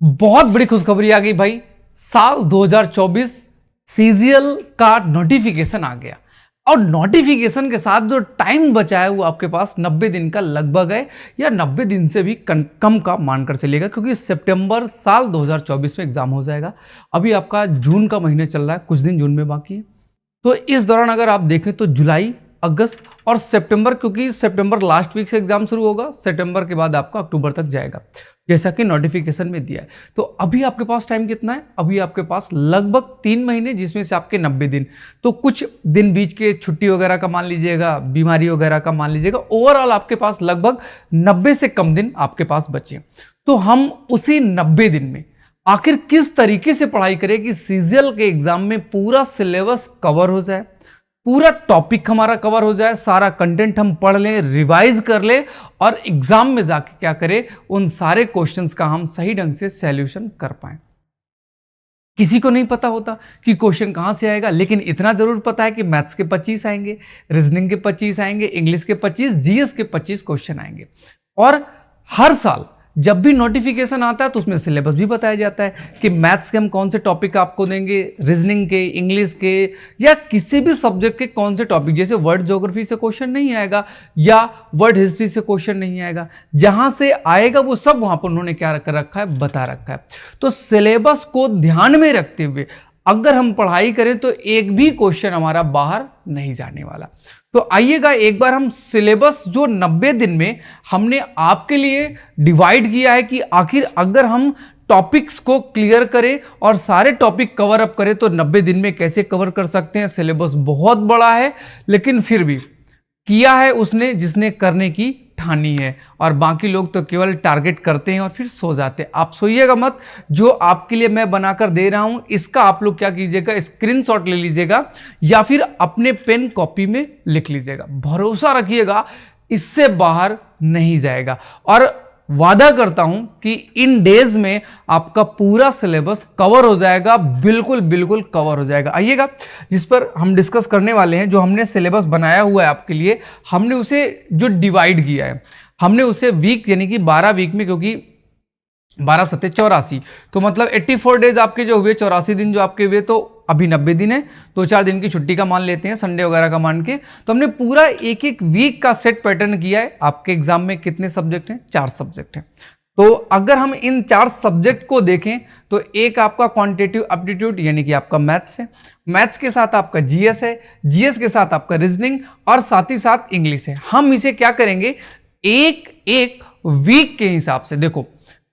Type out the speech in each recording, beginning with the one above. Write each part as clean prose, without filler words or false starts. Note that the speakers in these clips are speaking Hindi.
बहुत बड़ी खुशखबरी आ गई भाई। साल 2024 सीजीएल का नोटिफिकेशन आ गया और नोटिफिकेशन के साथ जो टाइम बचा है वो आपके पास 90 दिन का लगभग है, या 90 दिन से भी कम का मानकर चलेगा, क्योंकि सितंबर साल 2024 में एग्जाम हो जाएगा। अभी आपका जून का महीने चल रहा है, कुछ दिन जून में बाकी है। तो इस दौरान अगर आप देखें तो जुलाई, अगस्त और सितंबर, क्योंकि सितंबर लास्ट वीक से एग्जाम शुरू होगा, सितंबर के बाद आपका अक्टूबर तक जाएगा, जैसा कि नोटिफिकेशन में दिया है। तो अभी आपके पास टाइम कितना है? अभी आपके पास लगभग 3 महीने, जिसमें से आपके 90 दिन, तो कुछ दिन बीच के छुट्टी वगैरह का मान लीजिएगा, बीमारी वगैरह का मान लीजिएगा, ओवरऑल आपके पास लगभग 90 से कम दिन आपके पास बचे। तो हम उसी 90 दिन में आखिर किस तरीके से पढ़ाई करें कि सीजीएल के एग्जाम में पूरा सिलेबस कवर हो जाए, पूरा टॉपिक हमारा कवर हो जाए, सारा कंटेंट हम पढ़ लें, रिवाइज कर लें और एग्जाम में जाके क्या करें, उन सारे क्वेश्चंस का हम सही ढंग से सॉल्यूशन कर पाएं। किसी को नहीं पता होता कि क्वेश्चन कहां से आएगा, लेकिन इतना जरूर पता है कि मैथ्स के 25 आएंगे, रीजनिंग के 25 आएंगे, इंग्लिश के 25, जीएस के 25 क्वेश्चन आएंगे। और हर साल जब भी नोटिफिकेशन आता है तो उसमें सिलेबस भी बताया जाता है कि मैथ्स के हम कौन से टॉपिक आपको देंगे, रीजनिंग के, इंग्लिश के, या किसी भी सब्जेक्ट के कौन से टॉपिक। जैसे वर्ल्ड ज्योग्राफी से क्वेश्चन नहीं आएगा या वर्ल्ड हिस्ट्री से क्वेश्चन नहीं आएगा, जहां से आएगा वो सब वहां पर उन्होंने क्या कर रखा है, बता रखा है। तो सिलेबस को ध्यान में रखते हुए अगर हम पढ़ाई करें तो एक भी क्वेश्चन हमारा बाहर नहीं जाने वाला। तो आइएगा एक बार हम सिलेबस जो 90 दिन में हमने आपके लिए डिवाइड किया है कि आखिर अगर हम टॉपिक्स को क्लियर करें और सारे टॉपिक कवर अप करें तो 90 दिन में कैसे कवर कर सकते हैं। सिलेबस बहुत बड़ा है, लेकिन फिर भी किया है उसने जिसने करने की ठानी है, और बाकी लोग तो केवल टारगेट करते हैं और फिर सो जाते हैं। आप सोइएगा मत, जो आपके लिए मैं बनाकर दे रहा हूं इसका आप लोग क्या कीजिएगा, स्क्रीनशॉट ले लीजिएगा या फिर अपने पेन कॉपी में लिख लीजिएगा। भरोसा रखिएगा इससे बाहर नहीं जाएगा, और वादा करता हूं कि इन डेज में आपका पूरा सिलेबस कवर हो जाएगा, बिल्कुल बिल्कुल कवर हो जाएगा। आइएगा जिस पर हम डिस्कस करने वाले हैं, जो हमने सिलेबस बनाया हुआ है आपके लिए, हमने उसे जो डिवाइड किया है, हमने उसे वीक यानी कि 12 वीक में, क्योंकि 12 सत्ते 84, तो मतलब 84 डेज आपके जो हुए, 84 दिन जो आपके हुए, तो अभी 90 दिन है, 2-4 दिन की छुट्टी का मान लेते हैं, संडे वगैरह का मान के। तो हमने पूरा एक एक वीक का सेट पैटर्न किया है। आपके एग्जाम में कितने सब्जेक्ट हैं? 4 सब्जेक्ट हैं। तो अगर हम इन 4 सब्जेक्ट को देखें तो एक आपका क्वांटिटेटिव एप्टीट्यूड यानी कि आपका मैथ्स है, मैथ्स के साथ आपका जीएस है, जीएस के साथ आपका रीजनिंग और साथ ही साथ इंग्लिश है। हम इसे क्या करेंगे, एक एक वीक के हिसाब से। देखो,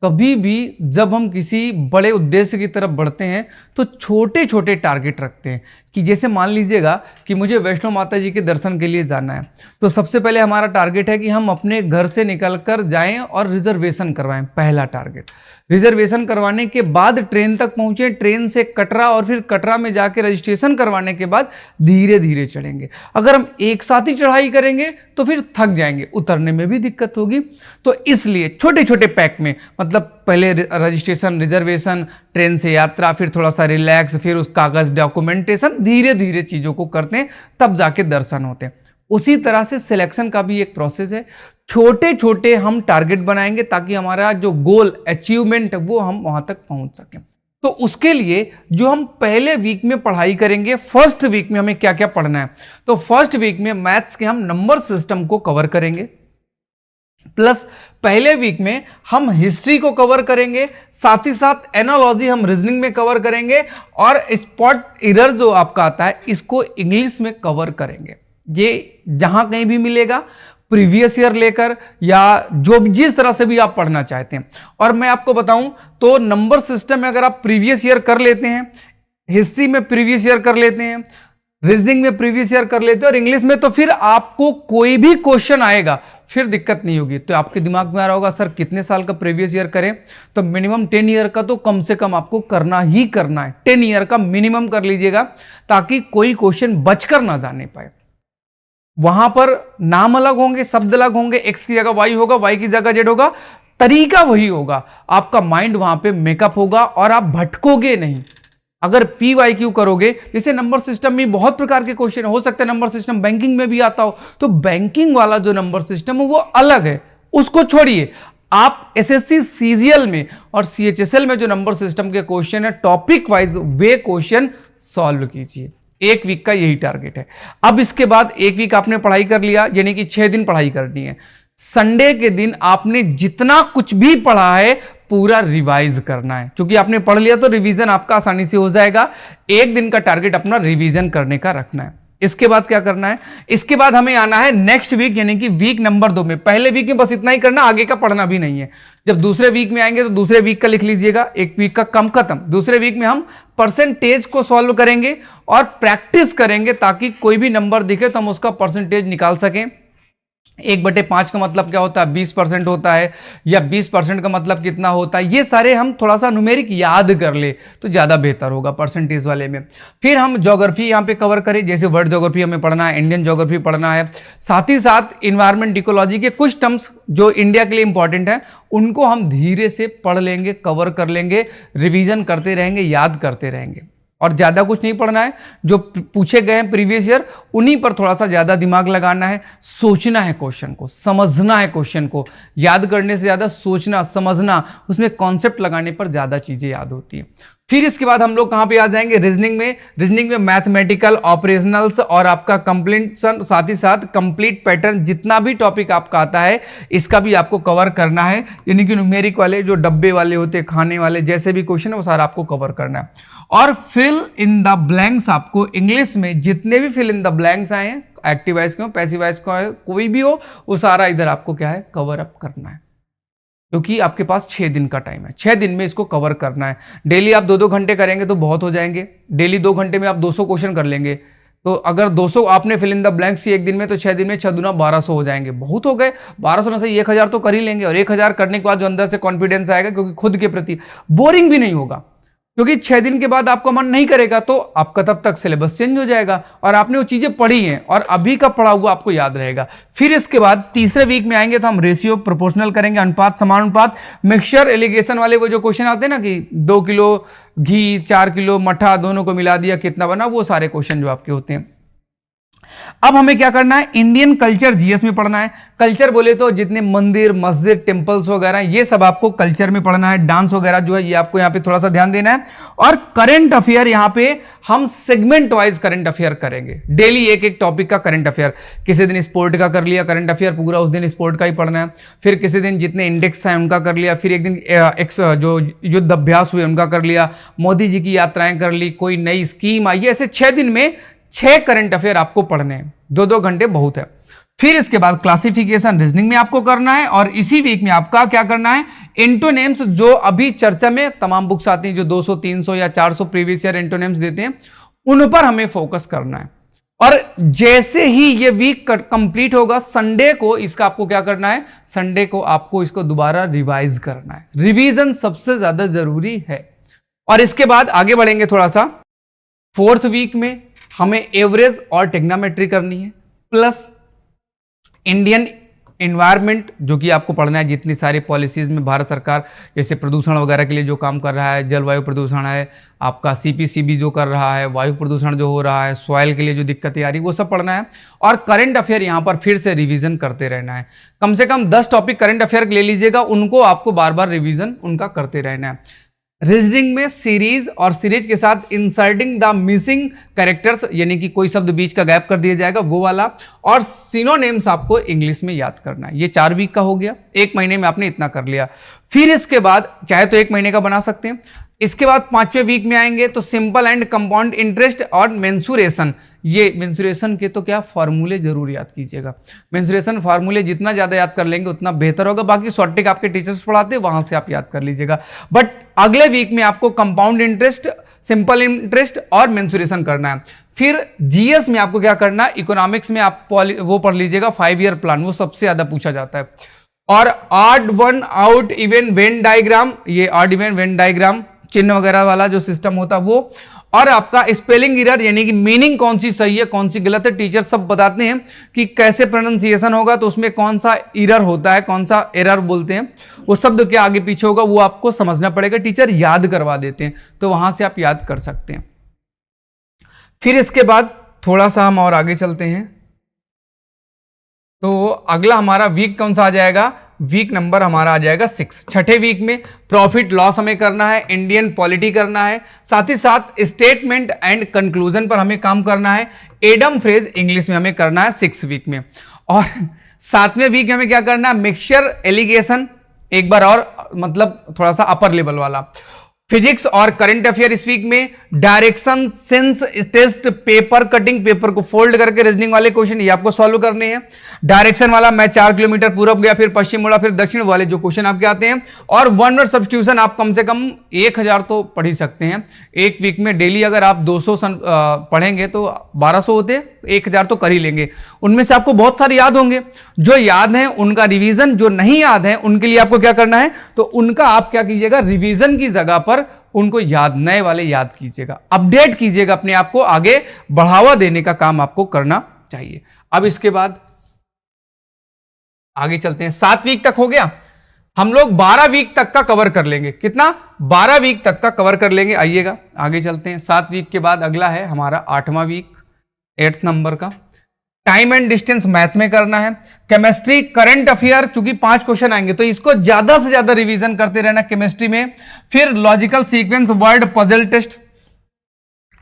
कभी भी जब हम किसी बड़े उद्देश्य की तरफ बढ़ते हैं तो छोटे छोटे टारगेट रखते हैं, कि जैसे मान लीजिएगा कि मुझे वैष्णो माता जी के दर्शन के लिए जाना है, तो सबसे पहले हमारा टारगेट है कि हम अपने घर से निकलकर जाएं और रिजर्वेशन करवाएं। पहला टारगेट, रिजर्वेशन करवाने के बाद ट्रेन तक पहुंचे, ट्रेन से कटरा, और फिर कटरा में जाके रजिस्ट्रेशन करवाने के बाद धीरे धीरे चढ़ेंगे। अगर हम एक साथ ही चढ़ाई करेंगे तो फिर थक जाएंगे, उतरने में भी दिक्कत होगी। तो इसलिए छोटे छोटे पैक में, मतलब पहले रजिस्ट्रेशन, रिजर्वेशन, ट्रेन से यात्रा, फिर थोड़ा सा रिलैक्स, फिर उस कागज डॉक्यूमेंटेशन, धीरे धीरे चीजों को करते हैं, तब जाके दर्शन होते हैं। उसी तरह से सिलेक्शन का भी एक प्रोसेस है। छोटे छोटे हम टारगेट बनाएंगे ताकि हमारा जो गोल, अचीवमेंट है, वो हम वहां तक पहुंच सकें। तो उसके लिए जो हम पहले वीक में पढ़ाई करेंगे, फर्स्ट वीक में हमें क्या क्या पढ़ना है, तो फर्स्ट वीक में मैथ्स के हम नंबर सिस्टम को कवर करेंगे, प्लस पहले वीक में हम हिस्ट्री को कवर करेंगे, साथ ही साथ एनालॉजी हम रीजनिंग में कवर करेंगे, और स्पॉट एरर जो आपका आता है इसको इंग्लिश में कवर करेंगे। ये जहां कहीं भी मिलेगा, प्रीवियस ईयर लेकर या जो जिस तरह से भी आप पढ़ना चाहते हैं। और मैं आपको बताऊं तो नंबर सिस्टम में अगर आप प्रीवियस ईयर कर लेते हैं, हिस्ट्री में प्रीवियस ईयर कर लेते हैं, रीजनिंग में प्रीवियस ईयर कर लेते हैं और इंग्लिश में, तो फिर आपको कोई भी क्वेश्चन आएगा फिर दिक्कत नहीं होगी। तो आपके दिमाग में आ रहा होगा सर कितने साल का प्रीवियस ईयर करें, तो मिनिमम 10 ईयर का तो कम से कम आपको करना ही करना है। 10 ईयर का मिनिमम कर लीजिएगा ताकि कोई क्वेश्चन बचकर ना जाने पाए। वहां पर नाम अलग होंगे, शब्द अलग होंगे, एक्स की जगह वाई होगा, वाई की जगह जेड होगा, तरीका वही होगा, आपका माइंड वहां पे मेकअप होगा और आप भटकोगे नहीं। अगर PYQ करोगे, जैसे नंबर सिस्टम में बहुत प्रकार के क्वेश्चन हो सकते हैं, नंबर सिस्टम बैंकिंग में भी आता हो, तो बैंकिंग वाला जो नंबर सिस्टम है वो अलग है, उसको छोड़िए। आप एसएससी सीजीएल में और सीएचएसएल में जो नंबर सिस्टम के क्वेश्चन है टॉपिक वाइज वे क्वेश्चन सॉल्व कीजिए। एक वीक का यही टारगेट है। अब इसके बाद एक वीक आपने पढ़ाई कर लिया, यानी कि 6 दिन पढ़ाई करनी है। संडे के दिन आपने जितना कुछ भी पढ़ा है पूरा रिवाइज करना है। क्योंकि आपने पढ़ लिया तो रिवीजन आपका आसानी से हो जाएगा। एक दिन का टारगेट अपना रिवीजन करने का रखना है। इसके बाद क्या करना है, इसके बाद हमें आना है नेक्स्ट वीक, यानी कि वीक नंबर 2 में। पहले वीक में बस इतना ही करना, आगे का पढ़ना भी नहीं है। जब दूसरे वीक में आएंगे तो दूसरे वीक का लिख लीजिएगा, एक वीक का कम खत्म। दूसरे वीक में हम परसेंटेज को सॉल्व करेंगे और प्रैक्टिस करेंगे, ताकि कोई भी नंबर दिखे तो हम उसका परसेंटेज निकाल सकें। 1/5 का मतलब क्या होता है, 20% होता है, या 20% का मतलब कितना होता है, ये सारे हम थोड़ा सा न्यूमेरिक याद कर ले तो ज़्यादा बेहतर होगा परसेंटेज वाले में। फिर हम ज्योग्राफी यहाँ पे कवर करें, जैसे वर्ल्ड ज्योग्राफी हमें पढ़ना है, इंडियन ज्योग्राफी पढ़ना है। साथ ही साथ इन्वायरमेंट इकोलॉजी के कुछ टर्म्स जो इंडिया के लिए इंपॉर्टेंट है उनको हम धीरे से पढ़ लेंगे, कवर कर लेंगे, रिविजन करते रहेंगे, याद करते रहेंगे। और ज़्यादा कुछ नहीं पढ़ना है, जो पूछे गए हैं प्रीवियस ईयर उन्हीं पर थोड़ा सा ज़्यादा दिमाग लगाना है, सोचना है क्वेश्चन को, समझना है क्वेश्चन को। याद करने से ज़्यादा सोचना, समझना, उसमें कॉन्सेप्ट लगाने पर ज़्यादा चीज़ें याद होती हैं। फिर इसके बाद हम लोग कहाँ पे आ जाएंगे, रीजनिंग में। रीजनिंग में मैथमेटिकल, ऑपरेशनल्स और आपका कंप्लीशन, साथ ही साथ कंप्लीट पैटर्न, जितना भी टॉपिक आपका आता है इसका भी आपको कवर करना है। यानी कि न्यूमेरिक वाले जो डब्बे वाले होते हैं, खाने वाले, जैसे भी क्वेश्चन है वो सारा आपको कवर करना है। और फिल इन द ब्लैंक्स, आपको इंग्लिश में जितने भी फिल इन द ब्लैंक्स आए हैं, एक्टिव वॉइस के हो, पैसिव वॉइस का हो, कोई भी हो, वो सारा इधर आपको क्या है, कवर अप करना है। क्योंकि आपके पास 6 दिन का टाइम है, 6 दिन में इसको कवर करना है। डेली आप 2-2 घंटे करेंगे तो बहुत हो जाएंगे। डेली 2 घंटे में आप 200 क्वेश्चन कर लेंगे, तो अगर 200 आपने फिल इन द ब्लैंक्स एक दिन में, तो 6 दिन में 6 दूना 1200 हो जाएंगे। बहुत हो गए, 1200 में से 1000 तो कर ही लेंगे। और 1000 करने के बाद जो अंदर से कॉन्फिडेंस आएगा, क्योंकि खुद के प्रति बोरिंग भी नहीं होगा, क्योंकि 6 दिन के बाद आपका मन नहीं करेगा तो आपका तब तक सिलेबस चेंज हो जाएगा और आपने वो चीजें पढ़ी हैं और अभी का पढ़ा हुआ आपको याद रहेगा। फिर इसके बाद तीसरे वीक में आएंगे तो हम रेशियो प्रोपोर्शनल करेंगे, अनुपात समानुपात, मिक्सचर एलिगेशन वाले वो जो क्वेश्चन आते हैं ना कि 2 किलो घी 4 किलो मठा दोनों को मिला दिया कितना बना, वो सारे क्वेश्चन जो आपके होते हैं। अब हमें क्या करना है, इंडियन कल्चर जीएस में पढ़ना है। कल्चर बोले तो जितने मंदिर, मस्जिद, टेम्पल्स वगैरह, ये सब आपको कल्चर में पढ़ना है। डांस वगैरह जो है ये आपको यहाँ पे थोड़ा सा ध्यान देना है। और करंट अफेयर, यहाँ पे हम सेगमेंट वाइज करंट अफेयर करेंगे। डेली एक एक टॉपिक का करंट अफेयर, किसी दिन स्पोर्ट का कर लिया करंट अफेयर पूरा, उस दिन स्पोर्ट का ही पढ़ना है। फिर किसी दिन जितने इंडेक्स हैं उनका कर लिया, फिर एक दिन जो युद्ध अभ्यास हुए उनका कर लिया, मोदी जी की यात्राएं कर ली, कोई नई स्कीम आई, ऐसे 6 दिन में 6 करंट अफेयर आपको पढ़ने हैं। 2-2 घंटे बहुत है। फिर इसके बाद क्लासिफिकेशन रीजनिंग में आपको करना है। और इसी वीक में आपका क्या करना है, एंटोनेम्स, जो अभी चर्चा में तमाम बुक्स आती हैं जो 200, 300 या 400 प्रीवियस ईयर एंटोनेम्स देते हैं, उन पर हमें फोकस करना है। और जैसे ही ये वीक कंप्लीट होगा, संडे को इसका आपको क्या करना है, संडे को आपको इसको दोबारा रिवाइज करना है। रिवीजन सबसे ज्यादा जरूरी है। और इसके बाद आगे बढ़ेंगे थोड़ा सा, 4th वीक में हमें एवरेज और टेक्नोमेट्री करनी है, प्लस इंडियन एनवायरनमेंट जो कि आपको पढ़ना है। जितनी सारी पॉलिसीज में भारत सरकार जैसे प्रदूषण वगैरह के लिए जो काम कर रहा है, जलवायु प्रदूषण है, आपका सीपीसीबी जो कर रहा है, वायु प्रदूषण जो हो रहा है, सॉइल के लिए जो दिक्कतें आ रही वो सब पढ़ना है। और करंट अफेयर यहाँ पर फिर से रिवीजन करते रहना है। कम से कम 10 टॉपिक करंट अफेयर ले लीजिएगा, उनको आपको बार बार रिविजन उनका करते रहना है। रीजनिंग में सीरीज और सीरीज के साथ इंसर्टिंग द मिसिंग कैरेक्टर्स, यानी कि कोई शब्द बीच का गैप कर दिया जाएगा वो वाला। और सिनोनिम्स आपको इंग्लिश में याद करना है। ये 4 वीक का हो गया, 1 महीने में आपने इतना कर लिया। फिर इसके बाद चाहे तो 1 महीने का बना सकते हैं। इसके बाद 5वें वीक में आएंगे तो सिंपल एंड कंपाउंड इंटरेस्ट और मेंसुरेशन। ये मेंसुरेशन के तो क्या फार्मूले जरूर याद कीजिएगा। मेंसुरेशन फार्मूले जितना ज्यादा याद कर लेंगे उतना बेहतर होगा। बाकी शॉर्ट ट्रिक आपके टीचर्स पढ़ाते हैं, वहां से आप याद कर लीजिएगा। बट अगले वीक में आपको कंपाउंड इंटरेस्ट, सिंपल इंटरेस्ट और मेंसुरेशन करना है। फिर जीएस में आपको क्या करना है, इकोनॉमिक्स में आप वो पढ़ लीजिएगा 5 ईयर प्लान, वो सबसे ज्यादा पूछा जाता है। और odd one out even Venn diagram, ये ऑड इवन वेन डायग्राम चिन्ह वगैरह वाला जो सिस्टम होता है वो। और आपका स्पेलिंग एरर, यानी कि मीनिंग कौन सी सही है कौन सी गलत है, टीचर सब बताते हैं कि कैसे प्रोनाउंसिएशन होगा तो उसमें कौन सा एरर होता है, कौन सा एरर बोलते हैं, वो शब्द क्या आगे पीछे होगा वो आपको समझना पड़ेगा। टीचर याद करवा देते हैं तो वहां से आप याद कर सकते हैं। फिर इसके बाद थोड़ा सा हम और आगे चलते हैं तो अगला हमारा वीक कौन सा आ जाएगा, वीक नंबर हमारा आ जाएगा 6। छठे वीक में प्रॉफिट लॉस हमें करना है, इंडियन पॉलिटी करना है, साथ ही साथ स्टेटमेंट एंड कंक्लूजन पर हमें काम करना है, एडम फ्रेज इंग्लिश में हमें करना है 6 वीक में। और 7वें वीक में हमें क्या करना है, मिक्सचर एलिगेशन एक बार और, मतलब थोड़ा सा अपर लेवल वाला, फिजिक्स और करंट अफेयर इस वीक में, direction sense test, paper cutting, paper को फोल्ड करके रीजनिंग वाले क्वेश्चन ये आपको सॉल्व करने हैं। डायरेक्शन वाला मैं 4 किलोमीटर पूरब गया फिर पश्चिम मुड़ा फिर दक्षिण वाले जो क्वेश्चन आपके आते हैं। और 1 वर्ड सब्स्टिट्यूशन आप कम से कम 1000 तो पढ़ ही सकते हैं एक वीक में। डेली अगर आप 200 पढ़ेंगे तो 1200 होते, 1000 तो कर ही लेंगे। उनमें से आपको बहुत सारे याद होंगे, जो याद हैं उनका रिवीजन, जो नहीं याद है उनके लिए आपको क्या करना है, तो उनका आप क्या कीजिएगा, रिवीजन की जगह पर उनको याद, नए वाले याद कीजिएगा, अपडेट कीजिएगा, अपने आप को आगे बढ़ावा देने का काम आपको करना चाहिए। अब इसके बाद आगे चलते हैं। 7 वीक तक हो गया, हम लोग 12 वीक तक का कवर कर लेंगे। कितना? 12 वीक तक का कवर कर लेंगे। आइएगा आगे चलते हैं। 7 वीक के बाद अगला है हमारा 8वां वीक, 8th नंबर का। टाइम एंड डिस्टेंस मैथ में करना है, केमिस्ट्री, करंट अफेयर, चूंकि 5 क्वेश्चन आएंगे तो इसको ज्यादा से ज्यादा रिवीजन करते रहना केमिस्ट्री में। फिर logical sequence, word puzzle test,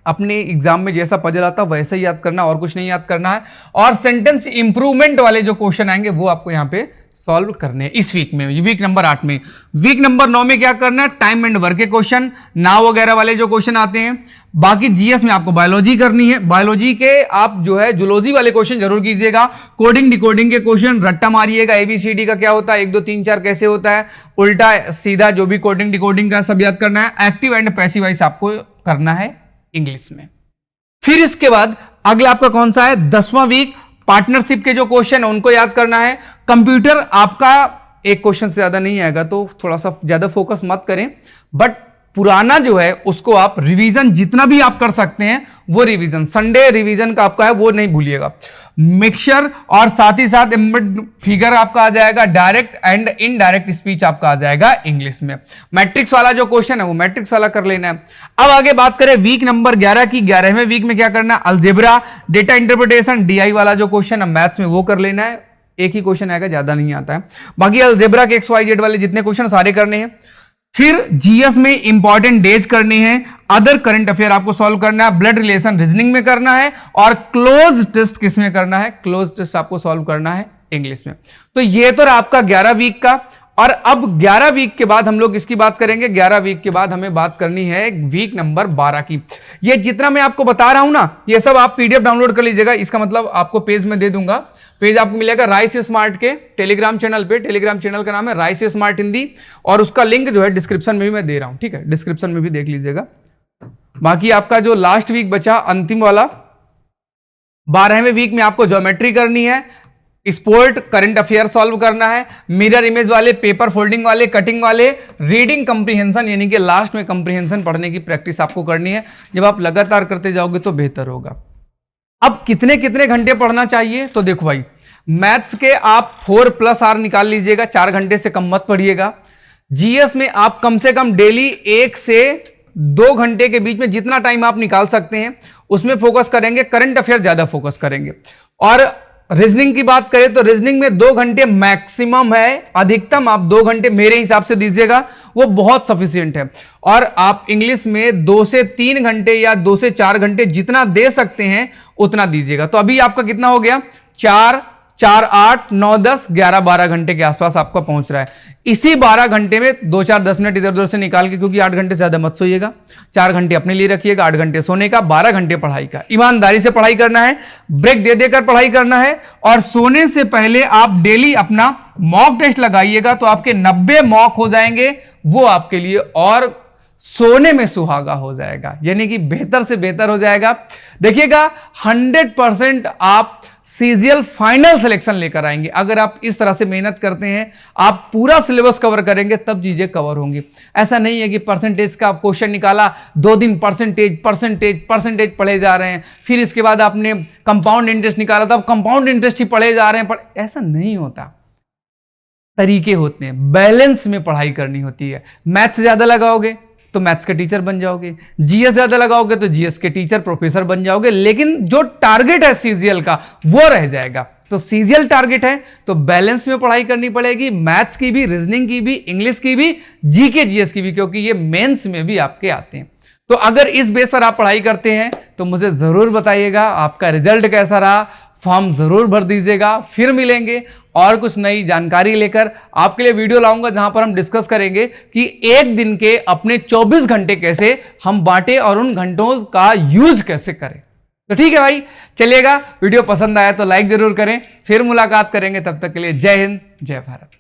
अपने एग्जाम में जैसा पजल आता वैसे ही याद करना, और कुछ नहीं याद करना है। और सेंटेंस इंप्रूवमेंट वाले जो क्वेश्चन आएंगे वो आपको यहां पे सॉल्व करने हैं इस वीक में, वीक नंबर 8 में। वीक नंबर 9 में क्या करना है, टाइम एंड वर्क के क्वेश्चन, नाव वगैरह वाले जो क्वेश्चन आते हैं। बाकी जीएस में आपको बायोलॉजी करनी है, बायोलॉजी के आप जो है जूलॉजी वाले क्वेश्चन जरूर कीजिएगा। कोडिंग डिकोडिंग के क्वेश्चन रट्टा मारिएगा, ABCD का क्या होता है, 1 2 3 4 कैसे होता है, उल्टा सीधा जो भी कोडिंग डिकोडिंग का सब याद करना है। एक्टिव एंड पैसिव वॉइस आपको करना है इंग्लिश में। फिर इसके बाद अगला आपका कौन सा है, 10वां वीक, पार्टनरशिप के जो क्वेश्चन है उनको याद करना है। कंप्यूटर आपका एक क्वेश्चन से ज्यादा नहीं आएगा तो थोड़ा सा ज्यादा फोकस मत करें, बट पुराना जो है उसको आप रिवीजन जितना भी आप कर सकते हैं वो रिवीजन, संडे रिवीजन का आपका है वो नहीं भूलिएगा। मिक्सचर और साथ ही साथ फिगर आपका आ जाएगा, डायरेक्ट एंड इनडायरेक्ट स्पीच आपका आ जाएगा इंग्लिश में। मैट्रिक्स वाला जो क्वेश्चन है वो मैट्रिक्स वाला कर लेना है। अब आगे बात करें वीक नंबर 11 की। 11वें वीक में क्या करना है, अलजेब्रा, डेटा इंटरप्रिटेशन, DI वाला जो क्वेश्चन है मैथ्स में वो कर लेना है। एक ही क्वेश्चन आएगा, ज्यादा नहीं आता है। बाकी अलजेब्रा के XYZ वाले जितने क्वेश्चन सारे करने हैं। फिर जीएस में इंपॉर्टेंट डेज करने हैं, अदर करंट अफेयर आपको सॉल्व करना है, ब्लड रिलेशन रीजनिंग में करना है, और क्लोज टेस्ट किस में करना है, क्लोज टेस्ट आपको सॉल्व करना है इंग्लिश में। तो ये तो रहा आपका 11 वीक का। और अब 11 वीक के बाद हम लोग इसकी बात करेंगे। 11 वीक के बाद हमें बात करनी है वीक नंबर 12 की। ये जितना मैं आपको बता रहा हूं ना, ये सब आप PDF डाउनलोड कर लीजिएगा। इसका मतलब आपको पेज में दे दूंगा, पेज आपको मिलेगा राइस स्मार्ट के टेलीग्राम चैनल पे। टेलीग्राम चैनल का नाम है राइस स्मार्ट हिंदी, और उसका लिंक जो है डिस्क्रिप्शन में भी मैं दे रहा हूं, ठीक है, डिस्क्रिप्शन में भी देख लीजिएगा। बाकी आपका जो लास्ट वीक बचा अंतिम वाला, 12वें वीक में आपको ज्योमेट्री करनी है, स्पोर्ट करंट अफेयर सॉल्व करना है, मिरर इमेज वाले, पेपर फोल्डिंग वाले, कटिंग वाले, रीडिंग कंप्रीहेंशन, यानी कि लास्ट में कंप्रीहेंशन पढ़ने की प्रैक्टिस आपको करनी है। जब आप लगातार करते जाओगे तो बेहतर होगा। अब कितने कितने घंटे पढ़ना चाहिए, तो देखो भाई, मैथ्स के आप 4+R निकाल लीजिएगा, 4 घंटे से कम मत पढ़िएगा। जीएस में आप कम से कम डेली 1 से 2 घंटे के बीच में जितना टाइम आप निकाल सकते हैं उसमें फोकस करेंगे। करंट अफेयर ज्यादा फोकस करेंगे। और रीजनिंग की बात करें तो रीजनिंग में 2 घंटे मैक्सिमम है, अधिकतम आप 2 घंटे मेरे हिसाब से दीजिएगा, वो बहुत सफिशिएंट है। और आप इंग्लिश में 2 से 3 घंटे या 2 से 4 घंटे जितना दे सकते हैं उतना दीजिएगा। तो अभी आपका कितना हो गया, 4, 4, 8, 9, 10, 11, 12 घंटे के आसपास आपका पहुंच रहा है। इसी 12 घंटे में 2, 4, 10 मिनट इधर उधर से निकाल के, क्योंकि 8 घंटे से ज्यादा मत सोइएगा, 4 घंटे अपने लिए रखिएगा, 8 घंटे सोने का, 12 घंटे पढ़ाई का। ईमानदारी से पढ़ाई करना है, ब्रेक दे देकर पढ़ाई करना है। और सोने से पहले आप डेली अपना मॉक टेस्ट लगाइएगा, तो आपके 90 मॉक हो जाएंगे, वो आपके लिए और सोने में सुहागा हो जाएगा, यानी कि बेहतर से बेहतर हो जाएगा। देखिएगा 100% आप सीजीएल फाइनल सिलेक्शन लेकर आएंगे। अगर आप इस तरह से मेहनत करते हैं, आप पूरा सिलेबस कवर करेंगे तब चीजें कवर होंगी। ऐसा नहीं है कि परसेंटेज का क्वेश्चन निकाला, 2 दिन परसेंटेज पढ़े जा रहे हैं, फिर इसके बाद आपने कंपाउंड इंटरेस्ट निकाला तो आप कंपाउंड इंटरेस्ट ही पढ़े जा रहे हैं। ऐसा नहीं होता, तरीके होते हैं, बैलेंस में पढ़ाई करनी होती है। मैथ्स ज्यादा लगाओगे तो मैथ्स के टीचर बन जाओगे, जीएस ज्यादा लगाओगे तो जीएस के टीचर प्रोफेसर बन जाओगे, लेकिन जो टारगेट है सीजीएल का वो रह जाएगा। तो सीजीएल टारगेट है तो बैलेंस में पढ़ाई करनी पड़ेगी, मैथ्स की भी, रीजनिंग की भी, इंग्लिश की भी, जीके जीएस की भी, क्योंकि ये मेंस में भी आपके आते हैं। तो अगर इस बेस पर आप पढ़ाई करते हैं तो मुझे जरूर बताइएगा आपका रिजल्ट कैसा रहा, फॉर्म जरूर भर दीजिएगा। फिर मिलेंगे और कुछ नई जानकारी लेकर, आपके लिए वीडियो लाऊंगा जहां पर हम डिस्कस करेंगे कि एक दिन के अपने 24 घंटे कैसे हम बांटे और उन घंटों का यूज कैसे करें। तो ठीक है भाई, चलिएगा, वीडियो पसंद आया तो लाइक जरूर करें। फिर मुलाकात करेंगे, तब तक के लिए जय हिंद, जय भारत।